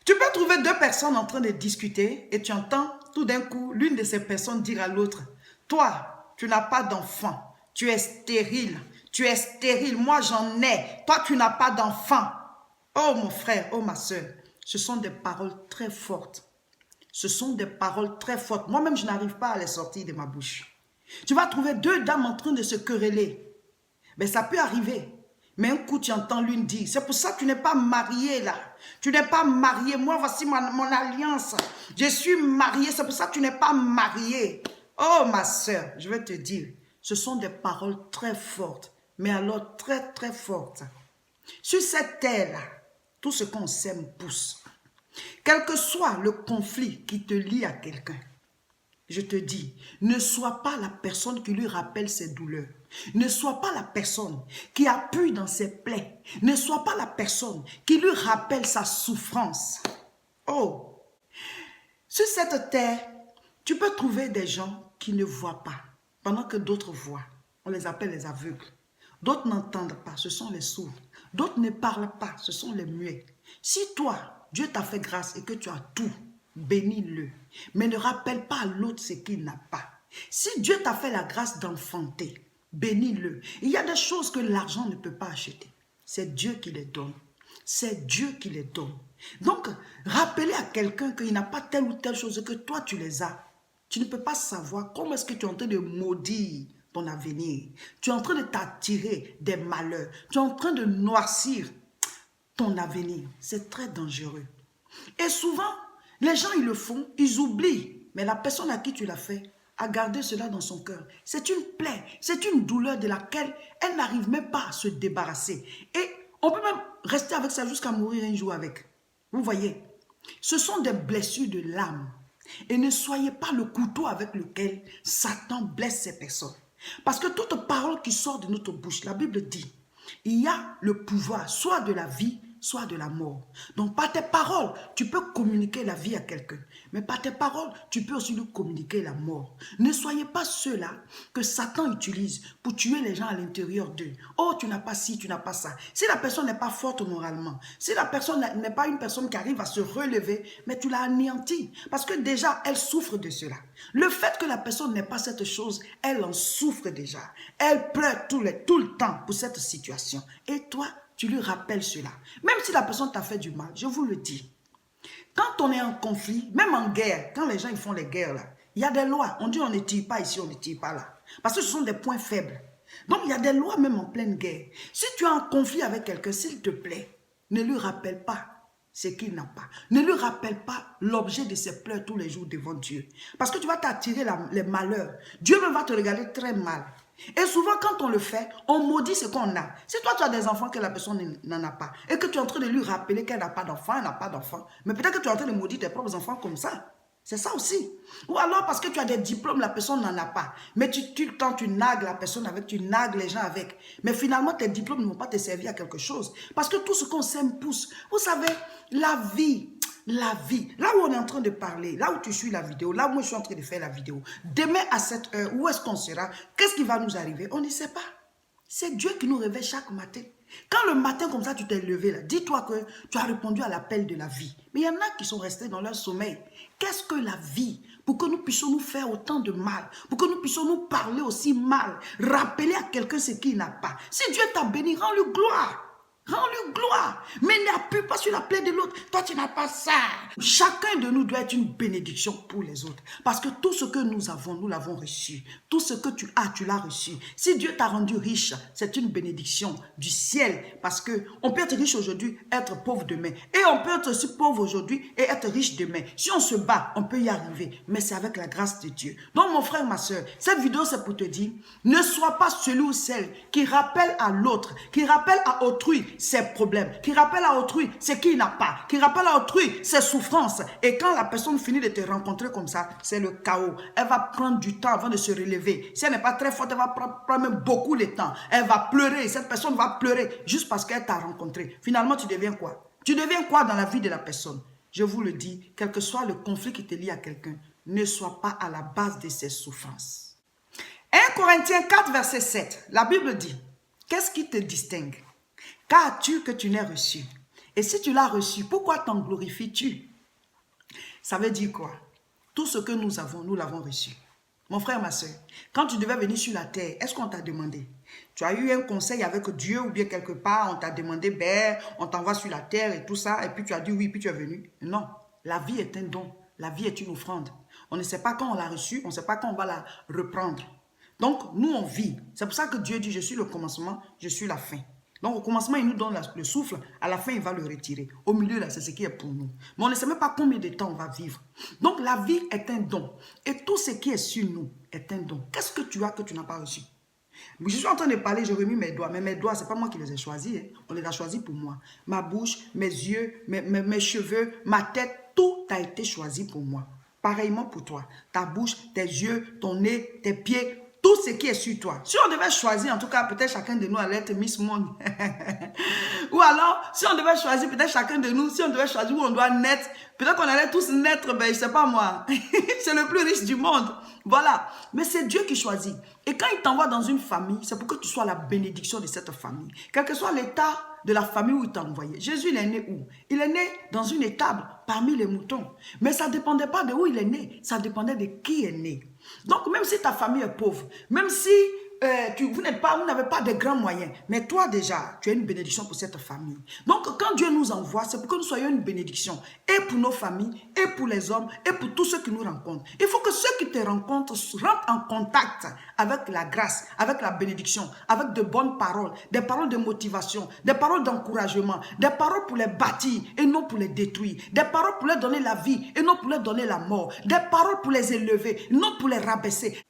Tu peux trouver deux personnes en train de discuter et tu entends tout d'un coup l'une de ces personnes dire à l'autre, toi, tu n'as pas d'enfant, tu es stérile, moi j'en ai, toi tu n'as pas d'enfant. Oh mon frère, oh ma soeur, ce sont des paroles très fortes. Ce sont des paroles très fortes. Moi-même, je n'arrive pas à les sortir de ma bouche. Tu vas trouver deux dames en train de se quereller. Mais ça peut arriver. Mais un coup, tu entends l'une dire, c'est pour ça que tu n'es pas marié là. Tu n'es pas marié. Moi, voici mon alliance. Je suis marié. C'est pour ça que tu n'es pas marié. Oh, ma soeur, je vais te dire, ce sont des paroles très fortes. Mais alors très, très fortes. Sur cette terre-là, tout ce qu'on sème pousse. Quel que soit le conflit qui te lie à quelqu'un, je te dis, ne sois pas la personne qui lui rappelle ses douleurs. Ne sois pas la personne qui appuie dans ses plaies. Ne sois pas la personne qui lui rappelle sa souffrance. Oh, sur cette terre, tu peux trouver des gens qui ne voient pas, pendant que d'autres voient. On les appelle les aveugles. D'autres n'entendent pas, ce sont les sourds. D'autres ne parlent pas, ce sont les muets. Si toi, Dieu t'a fait grâce et que tu as tout, bénis-le. Mais ne rappelle pas à l'autre ce qu'il n'a pas. Si Dieu t'a fait la grâce d'enfanter, bénis-le. Il y a des choses que l'argent ne peut pas acheter. C'est Dieu qui les donne. C'est Dieu qui les donne. Donc, rappeler à quelqu'un qu'il n'a pas telle ou telle chose et que toi, tu les as. Tu ne peux pas savoir comment est-ce que tu es en train de maudire ton avenir. Tu es en train de t'attirer des malheurs. Tu es en train de noircir ton avenir. C'est très dangereux. Et souvent, les gens, ils le font, ils oublient. Mais la personne à qui tu l'as fait a gardé cela dans son cœur. C'est une plaie, c'est une douleur de laquelle elle n'arrive même pas à se débarrasser. Et on peut même rester avec ça jusqu'à mourir un jour avec. Vous voyez, ce sont des blessures de l'âme. Et ne soyez pas le couteau avec lequel Satan blesse ces personnes. Parce que toute parole qui sort de notre bouche, la Bible dit, il y a le pouvoir soit de la vie, soit de la mort. Donc par tes paroles, tu peux communiquer la vie à quelqu'un. Mais par tes paroles, tu peux aussi lui communiquer la mort. Ne soyez pas ceux-là que Satan utilise pour tuer les gens à l'intérieur d'eux. Oh, tu n'as pas ci, tu n'as pas ça. Si la personne n'est pas forte moralement, si la personne n'est pas une personne qui arrive à se relever, mais tu l'as anéantie. Parce que déjà, elle souffre de cela. Le fait que la personne n'ait pas cette chose, elle en souffre déjà. Elle pleure tout le temps pour cette situation. Et toi, tu lui rappelles cela. Même si la personne t'a fait du mal, je vous le dis. Quand on est en conflit, même en guerre, quand les gens ils font les guerres là, il y a des lois. On dit on ne tire pas ici, on ne tire pas là. Parce que ce sont des points faibles. Donc il y a des lois même en pleine guerre. Si tu es en conflit avec quelqu'un, s'il te plaît, ne lui rappelle pas ce qu'il n'a pas. Ne lui rappelle pas l'objet de ses pleurs tous les jours devant Dieu. Parce que tu vas t'attirer les malheurs. Dieu même va te regarder très mal. Et souvent, quand on le fait, on maudit ce qu'on a. Si toi, tu as des enfants que la personne n'en a pas, et que tu es en train de lui rappeler qu'elle n'a pas d'enfant, elle n'a pas d'enfant, mais peut-être que tu es en train de maudire tes propres enfants comme ça. C'est ça aussi. Ou alors parce que tu as des diplômes, la personne n'en a pas. Mais quand tu nagues la personne avec, tu nagues les gens avec. Mais finalement, tes diplômes ne vont pas te servir à quelque chose. Parce que tout ce qu'on sème pousse. Vous savez, la vie, là où on est en train de parler, là où tu suis la vidéo, là où moi je suis en train de faire la vidéo, demain à cette heure, où est-ce qu'on sera? Qu'est-ce qui va nous arriver? On ne sait pas. C'est Dieu qui nous réveille chaque matin. Quand le matin comme ça tu t'es levé là, dis-toi que tu as répondu à l'appel de la vie. Mais il y en a qui sont restés dans leur sommeil. Qu'est-ce que la vie? Pour que nous puissions nous faire autant de mal, pour que nous puissions nous parler aussi mal, rappeler à quelqu'un ce qu'il n'a pas. Si Dieu t'a béni, rends-lui gloire. Rends-lui gloire. Mais n'appuie pas sur la plaie de l'autre. Toi, tu n'as pas ça. Chacun de nous doit être une bénédiction pour les autres. Parce que tout ce que nous avons, nous l'avons reçu. Tout ce que tu as, tu l'as reçu. Si Dieu t'a rendu riche, c'est une bénédiction du ciel. Parce qu'on peut être riche aujourd'hui, être pauvre demain. Et on peut être aussi pauvre aujourd'hui et être riche demain. Si on se bat, on peut y arriver. Mais c'est avec la grâce de Dieu. Donc, mon frère, ma soeur, cette vidéo, c'est pour te dire, ne sois pas celui ou celle qui rappelle à l'autre, qui rappelle à autrui ses problèmes, qui rappelle à autrui ce qu'il n'a pas, qui rappelle à autrui ses souffrances. Et quand la personne finit de te rencontrer comme ça, c'est le chaos. Elle va prendre du temps avant de se relever. Si elle n'est pas très forte, elle va prendre même beaucoup de temps. Elle va pleurer, cette personne va pleurer juste parce qu'elle t'a rencontré. Finalement, tu deviens quoi? Tu deviens quoi dans la vie de la personne? Je vous le dis, quel que soit le conflit qui te lie à quelqu'un, ne sois pas à la base de ses souffrances. 1 Corinthiens 4, verset 7, la Bible dit, qu'est-ce qui te distingue? Qu'as-tu que tu n'aies reçu? Et si tu l'as reçu, pourquoi t'en glorifies-tu? Ça veut dire quoi? Tout ce que nous avons, nous l'avons reçu. Mon frère, ma soeur, quand tu devais venir sur la terre, est-ce qu'on t'a demandé? Tu as eu un conseil avec Dieu ou bien quelque part, on t'a demandé, ben, on t'envoie sur la terre et tout ça, et puis tu as dit oui, puis tu es venu. Non, la vie est un don, la vie est une offrande. On ne sait pas quand on l'a reçue, on ne sait pas quand on va la reprendre. Donc, nous, on vit. C'est pour ça que Dieu dit, je suis le commencement, je suis la fin. Donc, au commencement, il nous donne le souffle. À la fin, il va le retirer. Au milieu, là, c'est ce qui est pour nous. Mais on ne sait même pas combien de temps on va vivre. Donc, la vie est un don. Et tout ce qui est sur nous est un don. Qu'est-ce que tu as que tu n'as pas reçu? Je suis en train de parler, j'ai remis mes doigts. Mais mes doigts, ce n'est pas moi qui les ai choisis. Hein. On les a choisis pour moi. Ma bouche, mes yeux, mes cheveux, ma tête, tout a été choisi pour moi. Pareillement pour toi. Ta bouche, tes yeux, ton nez, tes pieds, tout ce qui est sur toi. Si on devait choisir, en tout cas, peut-être chacun de nous allait être Miss Monde. Ou alors, si on devait choisir, peut-être chacun de nous, si on devait choisir où on doit naître, peut-être qu'on allait tous naître, ben, je ne sais pas moi. C'est le plus riche du monde. Voilà. Mais c'est Dieu qui choisit. Et quand il t'envoie dans une famille, c'est pour que tu sois la bénédiction de cette famille. Quel que soit l'état de la famille où il t'a envoyé. Jésus, il est né où? Il est né dans une étable parmi les moutons. Mais ça ne dépendait pas de où il est né. Ça dépendait de qui est né. Donc, même si ta famille est pauvre, même si vous n'avez pas de grands moyens, mais toi déjà, tu es une bénédiction pour cette famille. Donc, quand Dieu nous envoie, c'est pour que nous soyons une bénédiction, et pour nos familles, et pour les hommes, et pour tous ceux qui nous rencontrent. Il faut que ceux qui te rencontrent rentrent en contact avec la grâce, avec la bénédiction, avec de bonnes paroles, des paroles de motivation, des paroles d'encouragement, des paroles pour les bâtir et non pour les détruire, des paroles pour leur donner la vie et non pour leur donner la mort, des paroles pour les élever, non pour les rabaisser.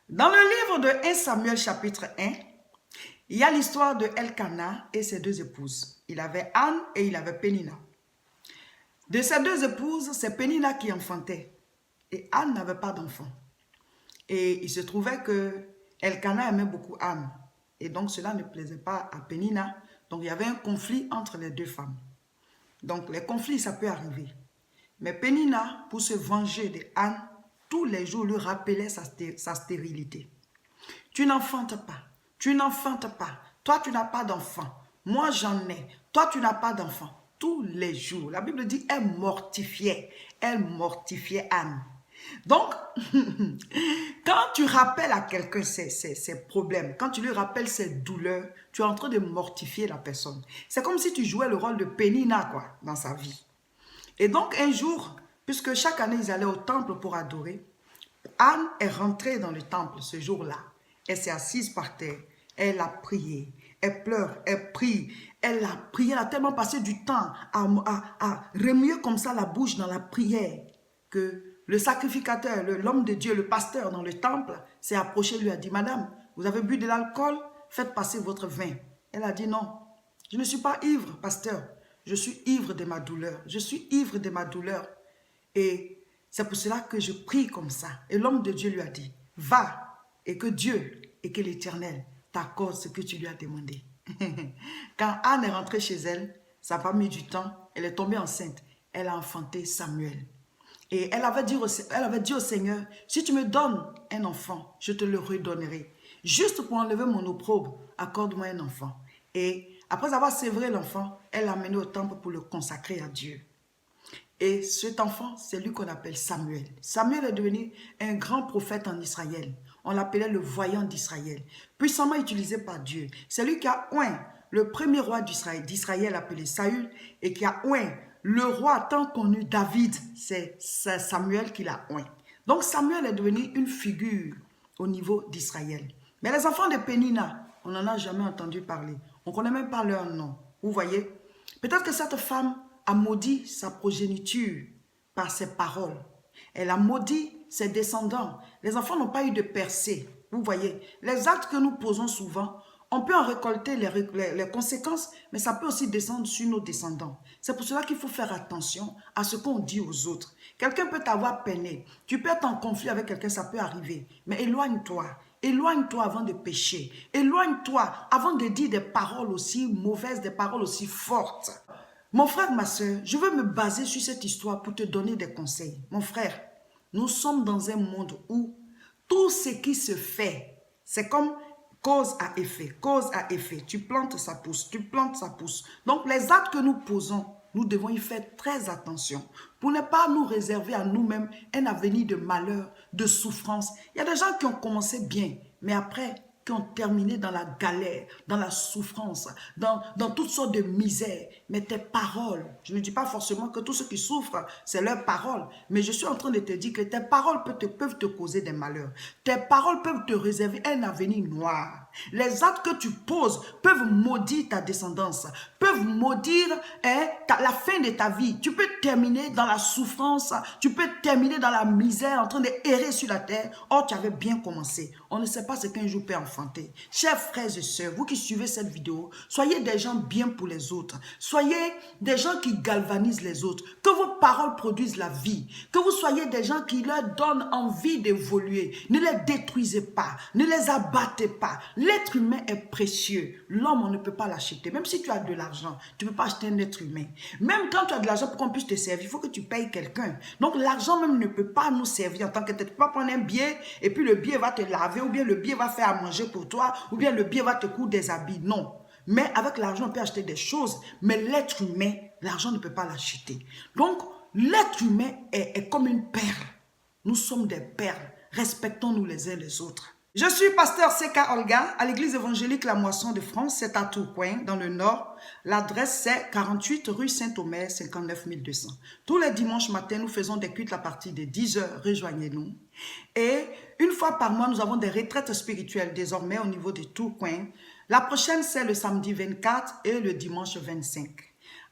Dans le livre de 1 Samuel chapitre 1, il y a l'histoire de Elkana et ses deux épouses. Il avait Anne et il avait Pénina. De ces deux épouses, c'est Pénina qui enfantait. Et Anne n'avait pas d'enfant. Et il se trouvait que Elkana aimait beaucoup Anne. Et donc cela ne plaisait pas à Pénina. Donc il y avait un conflit entre les deux femmes. Donc les conflits, ça peut arriver. Mais Pénina, pour se venger de Anne, tous les jours lui rappelait sa stérilité. Tu n'enfantes pas. Tu n'enfantes pas. Toi, tu n'as pas d'enfant. Moi, j'en ai. Toi, tu n'as pas d'enfant. Tous les jours. La Bible dit, elle mortifiait. Elle mortifiait Anne. Donc, quand tu rappelles à quelqu'un ses problèmes, quand tu lui rappelles ses douleurs, tu es en train de mortifier la personne. C'est comme si tu jouais le rôle de Pénina, quoi, dans sa vie. Et donc, un jour, puisque chaque année, ils allaient au temple pour adorer, Anne est rentrée dans le temple ce jour-là. Elle s'est assise par terre. Elle a prié. Elle pleure. Elle prie. Elle a prié. Elle a tellement passé du temps à remuer comme ça la bouche dans la prière que le sacrificateur, l'homme de Dieu, le pasteur dans le temple, s'est approché, lui a dit, « Madame, vous avez bu de l'alcool? Faites passer votre vin. » Elle a dit, « Non, je ne suis pas ivre, pasteur. Je suis ivre de ma douleur. Je suis ivre de ma douleur. » Et c'est pour cela que je prie comme ça. Et l'homme de Dieu lui a dit, va et que Dieu et que l'Éternel t'accorde ce que tu lui as demandé. Quand Anne est rentrée chez elle, ça n'a pas mis du temps, elle est tombée enceinte. Elle a enfanté Samuel. Et elle avait dit au Seigneur, si tu me donnes un enfant, je te le redonnerai. Juste pour enlever mon opprobre, accorde-moi un enfant. Et après avoir sévré l'enfant, elle l'a amené au temple pour le consacrer à Dieu. Et cet enfant, c'est lui qu'on appelle Samuel. Samuel est devenu un grand prophète en Israël. On l'appelait le voyant d'Israël. Puissamment utilisé par Dieu. C'est lui qui a oint le premier roi d'Israël appelé Saül et qui a oint le roi tant connu David. C'est Samuel qui l'a oint. Donc Samuel est devenu une figure au niveau d'Israël. Mais les enfants de Pénina, on n'en a jamais entendu parler. On ne connaît même pas leur nom. Vous voyez? Peut-être que cette femme a maudit sa progéniture par ses paroles. Elle a maudit ses descendants. Les enfants n'ont pas eu de percée. Vous voyez, les actes que nous posons souvent, on peut en récolter les conséquences, mais ça peut aussi descendre sur nos descendants. C'est pour cela qu'il faut faire attention à ce qu'on dit aux autres. Quelqu'un peut t'avoir peiné. Tu peux être en conflit avec quelqu'un, ça peut arriver. Mais éloigne-toi. Éloigne-toi avant de pécher. Éloigne-toi avant de dire des paroles aussi mauvaises, des paroles aussi fortes. Mon frère, ma soeur, je veux me baser sur cette histoire pour te donner des conseils. Mon frère, nous sommes dans un monde où tout ce qui se fait, c'est comme Cause à effet, cause à effet. Tu plantes, ça pousse, tu plantes, ça pousse. Donc, les actes que nous posons, nous devons y faire très attention pour ne pas nous réserver à nous-mêmes un avenir de malheur, de souffrance. Il y a des gens qui ont commencé bien, mais après, qui ont terminé dans la galère, dans la souffrance, dans toutes sortes de misères. Mais tes paroles, je ne dis pas forcément que tous ceux qui souffrent, c'est leurs paroles, mais je suis en train de te dire que tes paroles peuvent te causer des malheurs. Tes paroles peuvent te réserver un avenir noir. Les actes que tu poses peuvent maudire ta descendance, peuvent maudire la fin de ta vie. Tu peux terminer dans la souffrance, tu peux terminer dans la misère, en train d'errer sur la terre. Or, tu avais bien commencé. On ne sait pas ce qu'un jour peut enfanter. Chers frères et sœurs, vous qui suivez cette vidéo, soyez des gens bien pour les autres. Soyez des gens qui galvanisent les autres. Que vos paroles produisent la vie. Que vous soyez des gens qui leur donnent envie d'évoluer. Ne les détruisez pas. Ne les abattez pas. L'être humain est précieux. L'homme, on ne peut pas l'acheter. Même si tu as de l'argent, tu ne peux pas acheter un être humain. Même quand tu as de l'argent pour qu'on puisse te servir, il faut que tu payes quelqu'un. Donc l'argent même ne peut pas nous servir en tant que tel. Tu ne peux pas prendre un billet et puis le billet va te laver ou bien le billet va faire à manger pour toi ou bien le billet va te coudre des habits. Non. Mais avec l'argent, on peut acheter des choses. Mais l'être humain, l'argent ne peut pas l'acheter. Donc l'être humain est comme une perle. Nous sommes des perles. Respectons-nous les uns les autres. Je suis pasteur Seka Olga à l'église évangélique La Moisson de France, c'est à Tourcoing, dans le nord. L'adresse c'est 48 rue Saint-Omer, 59 200. Tous les dimanches matins, nous faisons des cultes à partir de 10 h, rejoignez-nous. Et une fois par mois, nous avons des retraites spirituelles désormais au niveau de Tourcoing. La prochaine, c'est le samedi 24 et le dimanche 25.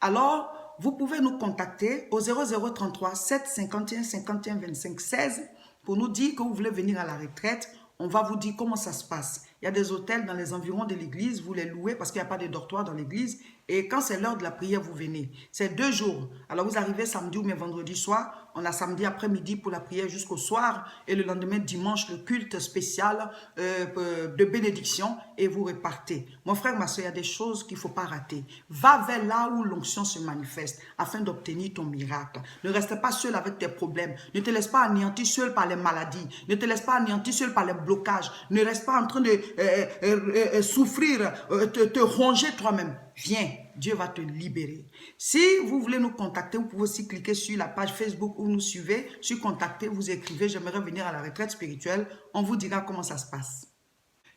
Alors, vous pouvez nous contacter au 0033 751 51 25 16 pour nous dire que vous voulez venir à la retraite. On va vous dire comment ça se passe. Il y a des hôtels dans les environs de l'église, vous les louez parce qu'il n'y a pas de dortoir dans l'église. Et quand c'est l'heure de la prière, vous venez. C'est 2 jours. Alors vous arrivez samedi ou bien vendredi soir. On a samedi après-midi pour la prière jusqu'au soir. Et le lendemain, dimanche, le culte spécial de bénédiction. Et vous repartez. Mon frère, ma soeur, il y a des choses qu'il ne faut pas rater. Va vers là où l'onction se manifeste afin d'obtenir ton miracle. Ne reste pas seul avec tes problèmes. Ne te laisse pas anéantir seul par les maladies. Ne te laisse pas anéantir seul par les blocages. Ne reste pas en train de souffrir, te ronger toi-même. Viens, Dieu va te libérer. Si vous voulez nous contacter, vous pouvez aussi cliquer sur la page Facebook où nous suivez, sur contacter, vous écrivez, j'aimerais venir à la retraite spirituelle, on vous dira comment ça se passe.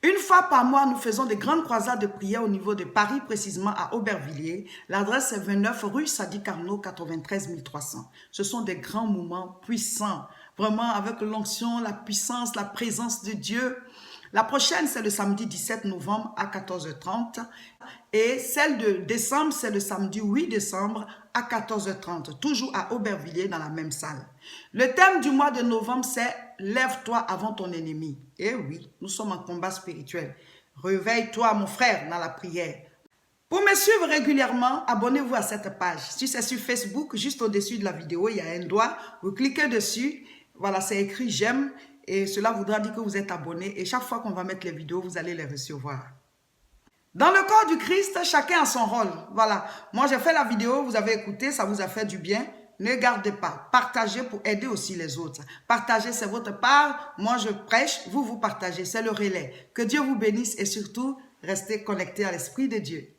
Une fois par mois, nous faisons des grandes croisades de prière au niveau de Paris, précisément à Aubervilliers. L'adresse est 29 rue Sadi Carnot, 93 300. Ce sont des grands moments puissants, vraiment avec l'onction, la puissance, la présence de Dieu. La prochaine, c'est le samedi 17 novembre à 14 h 30. Et celle de décembre, c'est le samedi 8 décembre à 14 h 30. Toujours à Aubervilliers, dans la même salle. Le thème du mois de novembre, c'est « Lève-toi avant ton ennemi ». Et oui, nous sommes en combat spirituel. Réveille-toi, mon frère, dans la prière. Pour me suivre régulièrement, abonnez-vous à cette page. Si c'est sur Facebook, juste au-dessus de la vidéo, il y a un doigt. Vous cliquez dessus. Voilà, c'est écrit « J'aime ». Et cela voudra dire que vous êtes abonné. Et chaque fois qu'on va mettre les vidéos, vous allez les recevoir. Dans le corps du Christ, chacun a son rôle. Voilà. Moi, j'ai fait la vidéo, vous avez écouté, ça vous a fait du bien. Ne gardez pas. Partagez pour aider aussi les autres. Partagez, c'est votre part. Moi, je prêche, vous partagez. C'est le relais. Que Dieu vous bénisse et surtout, restez connectés à l'Esprit de Dieu.